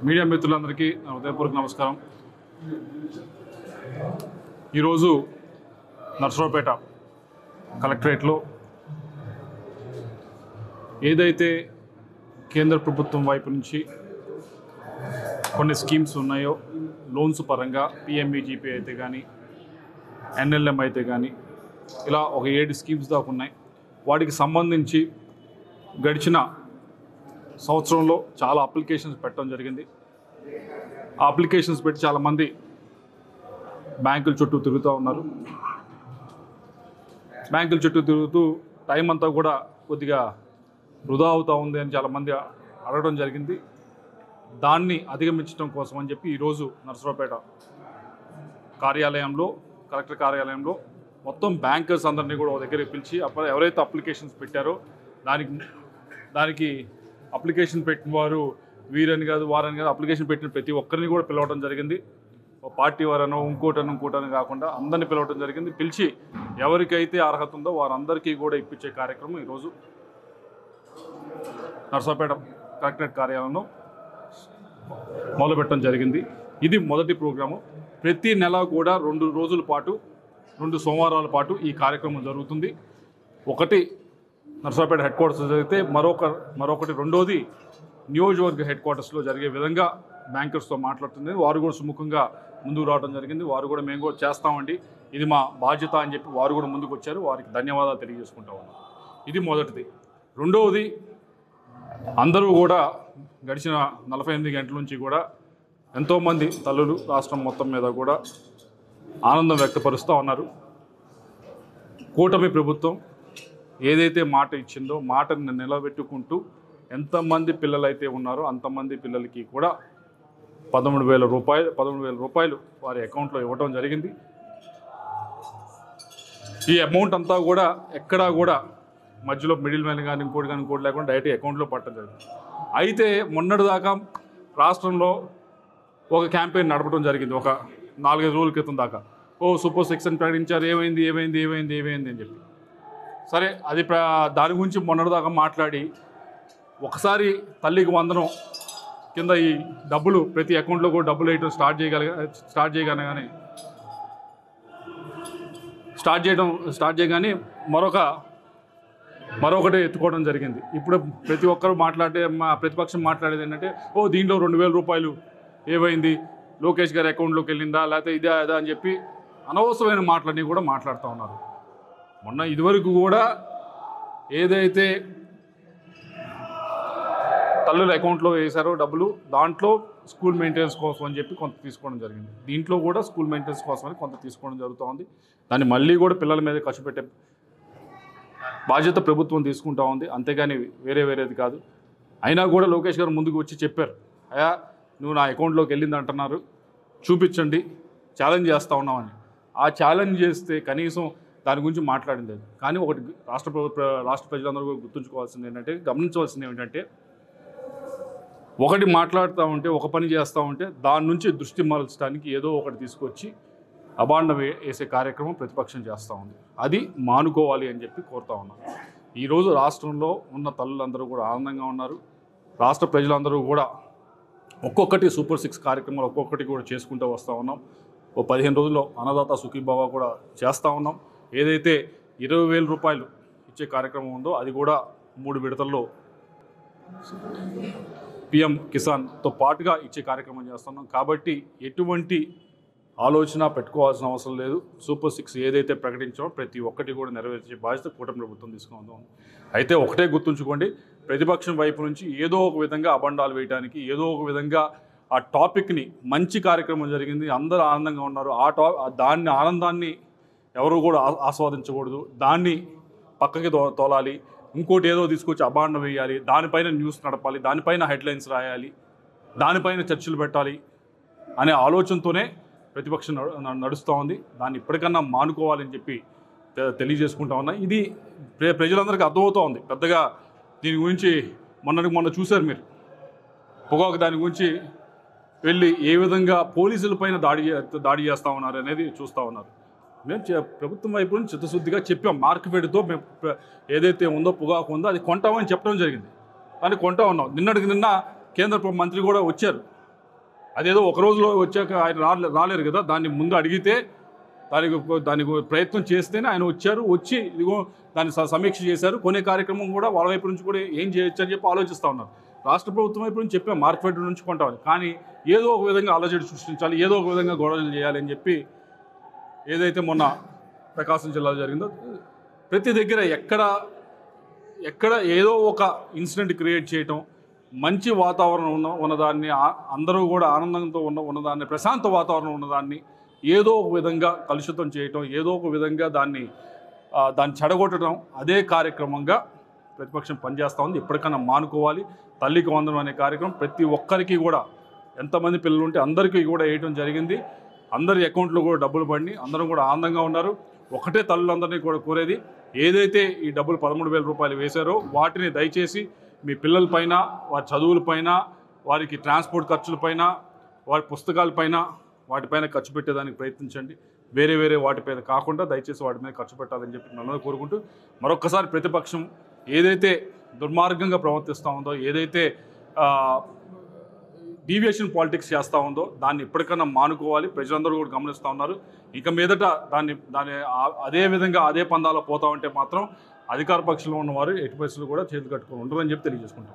Media మిత్రులందరికీ నా హృదయపూర్వక నమస్కారం. ఈరోజు నర్సరావుపేట కలెక్టరేట్లో ఏదైతే కేంద్ర ప్రభుత్వం వైపు నుంచి కొన్ని స్కీమ్స్ ఉన్నాయో, లోన్స్ పరంగా పిఎంఈజీపీ అయితే కానీ, ఎన్ఎల్ఎం అయితే కానీ, ఇలా ఒక 7 స్కీమ్స్ దాకా ఉన్నాయి. వాటికి సంబంధించి గడిచిన సంవత్సరంలో చాలా అప్లికేషన్స్ పెట్టడం జరిగింది. ఆ అప్లికేషన్స్ పెట్టి చాలామంది బ్యాంకుల చుట్టూ తిరుగుతూ ఉన్నారు. బ్యాంకుల చుట్టూ తిరుగుతూ టైం అంతా కూడా కొద్దిగా వృధా అవుతూ ఉంది అని చాలామంది అడగడం జరిగింది. దాన్ని అధిగమించడం కోసం అని చెప్పి ఈరోజు నర్సరావుపేట కార్యాలయంలో, కలెక్టర్ కార్యాలయంలో మొత్తం బ్యాంకర్స్ అందరినీ కూడా ఒక దగ్గర పిలిచి ఎవరైతే అప్లికేషన్స్ పెట్టారో దానికి అప్లికేషన్ పెట్టిన వారు వీరని కాదు, వారని కాదు, అప్లికేషన్ పెట్టిన ప్రతి ఒక్కరిని కూడా పిలవడం జరిగింది. ఒక పార్టీ వారనో ఇంకోటని కాకుండా అందరినీ పిలవడం జరిగింది. పిలిచి ఎవరికైతే అర్హత ఉందో వారందరికీ కూడా ఇప్పించే కార్యక్రమం ఈరోజు నర్సరావుపేట కలెక్టరేట్ కార్యాలయంలో మొదలుపెట్టడం జరిగింది. ఇది మొదటి ప్రోగ్రాము. ప్రతి నెల కూడా 2 రోజుల పాటు, 2 సోమవారాల పాటు ఈ కార్యక్రమం జరుగుతుంది. ఒకటి నర్సరావుపేట హెడ్ క్వార్టర్స్ జరిగితే మరొకటి రెండోది నియోజకవర్గ హెడ్ క్వార్టర్స్లో జరిగే విధంగా బ్యాంకర్స్తో మాట్లాడుతుంది. వారు కూడా సుముఖంగా ముందుకు రావడం జరిగింది. వారు కూడా మేము కూడా చేస్తామండి, ఇది మా బాధ్యత అని చెప్పి వారు కూడా ముందుకు వచ్చారు. వారికి ధన్యవాదాలు తెలియజేసుకుంటా ఉన్నాం. ఇది మొదటిది. రెండవది, అందరూ కూడా గడిచిన 48 గంటల నుంచి కూడా ఎంతోమంది తల్లులు రాష్ట్రం మొత్తం మీద కూడా ఆనందం వ్యక్తపరుస్తూ ఉన్నారు. కూటమి ప్రభుత్వం ఏదైతే మాట ఇచ్చిందో మాటను నిలబెట్టుకుంటూ ఎంతమంది పిల్లలైతే ఉన్నారో అంతమంది పిల్లలకి కూడా 13,000 రూపాయలు వారి అకౌంట్లో ఇవ్వడం జరిగింది. ఈ అమౌంట్ అంతా కూడా ఎక్కడా కూడా మధ్యలో మిడిల్ మ్యాన్ కానీ ఇంకోటి లేకుండా డైరెక్ట్ అకౌంట్లో పట్టడం జరిగింది. అయితే మొన్నటిదాకా రాష్ట్రంలో ఒక క్యాంపెయిన్ నడపడం జరిగింది. ఒక 4-5 రోజుల క్రితం దాకా సూపర్ 6 అని ప్రకటించారు. ఏమైంది అని చెప్పి. సరే, అది దాని గురించి మొన్నటిదాకా మాట్లాడి ఒకసారి తల్లికి వందనం కింద ఈ డబ్బులు ప్రతి అకౌంట్లో కూడా డబ్బులు వేయటం స్టార్ట్ చేయగానే మరొకటి ఎత్తుకోవడం జరిగింది. ఇప్పుడు ప్రతి ఒక్కరు ప్రతిపక్షం మాట్లాడేది ఏంటంటే, దీంట్లో 2,000 రూపాయలు ఏమైంది, లోకేష్ గారి అకౌంట్లోకి వెళ్ళిందా, లేకపోతే ఇదే అదా అని చెప్పి అనవసరమైన మాటలన్నీ కూడా మాట్లాడుతూ ఉన్నారు. మొన్న ఇదివరకు కూడా ఏదైతే తల్లుల అకౌంట్లో వేశారో డబ్బులు, దాంట్లో స్కూల్ మెయింటెనెన్స్ కోసం అని చెప్పి కొంత తీసుకోవడం జరిగింది. దీంట్లో కూడా స్కూల్ మెయింటెనెన్స్ కోసం అని కొంత తీసుకోవడం జరుగుతూ ఉంది. దాన్ని మళ్ళీ కూడా పిల్లల మీద ఖర్చు పెట్టే బాధ్యత ప్రభుత్వం తీసుకుంటా ఉంది, అంతేగాని వేరేది కాదు. అయినా కూడా లోకేష్ గారు ముందుకు వచ్చి చెప్పారు, అయ్యా నువ్వు నా అకౌంట్లోకి వెళ్ళింది అంటున్నారు, చూపించండి, ఛాలెంజ్ చేస్తూ ఉన్నామని. ఆ ఛాలెంజ్ చేస్తే కనీసం దాని గురించి మాట్లాడింది లేదు. కానీ ఒకటి రాష్ట్ర ప్రజలందరూ గమనించవలసింది ఏంటంటే, ఒకటి మాట్లాడుతూ ఉంటే, ఒక పని చేస్తూ ఉంటే దాని నుంచి దృష్టి మరల్చడానికి ఏదో ఒకటి తీసుకొచ్చి అబాండం వేసే కార్యక్రమం ప్రతిపక్షం చేస్తూ ఉంది. అది మానుకోవాలి అని చెప్పి కోరుతా ఉన్నాం. ఈరోజు రాష్ట్రంలో ఉన్న తల్లులందరూ కూడా ఆనందంగా ఉన్నారు. రాష్ట్ర ప్రజలందరూ కూడా ఒక్కొక్కటి సూపర్ 6 కార్యక్రమాలు ఒక్కొక్కటి కూడా చేసుకుంటూ వస్తూ ఉన్నాం. 15 రోజుల్లో అన్నదాత సుఖీభావ కూడా చేస్తూ ఉన్నాం. ఏదైతే 20,000 రూపాయలు ఇచ్చే కార్యక్రమం ఉందో అది కూడా 3 విడతల్లో పిఎం కిసాన్తో పాటుగా ఇచ్చే కార్యక్రమం చేస్తున్నాం. కాబట్టి ఎటువంటి ఆలోచన పెట్టుకోవాల్సిన అవసరం లేదు. సూపర్ 6 ఏదైతే ప్రకటించామో ప్రతి ఒక్కటి కూడా నెరవేర్చే బాధ్యత కూటమి ప్రభుత్వం తీసుకుందాం. అయితే ఒకటే గుర్తుంచుకోండి, ప్రతిపక్షం వైపు నుంచి ఏదో ఒక విధంగా అబండాలు వేయడానికి, ఏదో ఒక విధంగా ఆ టాపిక్ని, మంచి కార్యక్రమం జరిగింది, అందరూ ఆనందంగా ఉన్నారు, దాన్ని ఆనందాన్ని ఎవరు కూడా ఆస్వాదించకూడదు, దాన్ని పక్కకి తోలాలి, ఇంకోటి ఏదో తీసుకొచ్చి అబాండం వేయాలి, దానిపైన న్యూస్ నడపాలి, దానిపైన హెడ్లైన్స్ రాయాలి, దానిపైన చర్చలు పెట్టాలి అనే ఆలోచనతోనే ప్రతిపక్షం నడుస్తూ ఉంది. దాన్ని ఇప్పటికన్నా మానుకోవాలని చెప్పి తెలియజేసుకుంటా ఉన్నా. ఇది ప్రజలందరికీ అర్థమవుతూ ఉంది. పెద్దగా దీని గురించి మొన్న చూశారు మీరు, పొగాకు దాని గురించి వెళ్ళి ఏ విధంగా పోలీసులపైన దాడి చేస్తూ ఉన్నారు అనేది చూస్తూ ఉన్నారు. మేము ప్రభుత్వం వైపు నుంచి చిత్తశుద్ధిగా చెప్పాం, మార్కెట్తో మేము ఏదైతే ఉందో పొగాకు ఉందో అది కొంటామని చెప్పడం జరిగింది. కానీ కొంటా ఉన్నాం. నిన్న కేంద్ర మంత్రి కూడా వచ్చారు, అదేదో ఒక రోజులో వచ్చాక ఆయన రాలేరు కదా, దాన్ని ముందు అడిగితే దానికి ప్రయత్నం చేస్తేనే ఆయన వచ్చి ఇదిగో దాన్ని సమీక్ష చేశారు. కొనే కార్యక్రమం కూడా వాళ్ళ వైపు నుంచి కూడా ఏం చేయొచ్చు అని చెప్పి ఆలోచిస్తూ ఉన్నారు. రాష్ట్ర ప్రభుత్వం వైపు నుంచి చెప్పాం మార్కెట్ నుంచి కొంటామని, కానీ ఏదో ఒక విధంగా అలజడి సృష్టించాలి, ఏదో ఒక విధంగా గొడవలు చేయాలి అని చెప్పి ఏదైతే మొన్న ప్రకాశం జిల్లాలో జరిగిందో ప్రతి దగ్గర ఎక్కడ ఏదో ఒక ఇన్సిడెంట్ క్రియేట్ చేయటం, మంచి వాతావరణం ఉన్నదాన్ని అందరూ కూడా ఆనందంతో ఉన్నదాన్ని ప్రశాంత వాతావరణం ఉన్నదాన్ని ఏదో ఒక విధంగా కలుషితం చేయటం, ఏదో ఒక విధంగా దాన్ని చెడగొట్టడం, అదే కార్యక్రమంగా ప్రతిపక్షం పనిచేస్తూ ఉంది. ఎప్పటికైనా మానుకోవాలి. తల్లికి వందనం అనే కార్యక్రమం ప్రతి ఒక్కరికి కూడా, ఎంతమంది పిల్లలు ఉంటే అందరికీ కూడా వేయటం జరిగింది. అందరి అకౌంట్లో కూడా డబ్బులు పడి అందరం కూడా ఆనందంగా ఉన్నారు. ఒకటే తల్లులందరినీ కూడా కోరేది, ఏదైతే ఈ డబ్బులు 13,000 రూపాయలు వేశారో వాటిని దయచేసి మీ పిల్లలపైన, వారి చదువులపైన, వారికి ట్రాన్స్పోర్ట్ ఖర్చులపైన, వారి పుస్తకాలపైన, వాటిపైన ఖర్చు పెట్టేదానికి ప్రయత్నించండి. వేరే వాటిపైన కాకుండా దయచేసి వాటి మీద ఖర్చు పెట్టాలని చెప్పి నన్ను కోరుకుంటూ, మరొక్కసారి ప్రతిపక్షం ఏదైతే దుర్మార్గంగా ప్రవర్తిస్తూ ఉందో, ఏదైతే డీవియేషన్ పాలిటిక్స్ చేస్తూ ఉందో దాన్ని ఇప్పటికన్నా మానుకోవాలి. ప్రజలందరూ కూడా గమనిస్తూ ఉన్నారు. ఇక మీదట దాన్ని అదే విధంగా అదే పందాలో పోతా ఉంటే మాత్రం అధికార పక్షంలో ఉన్నవారు ఎట్టి పరిస్థితులు కూడా చేతులు కట్టుకొని ఉంటారని చెప్పి తెలియజేసుకుంటాం.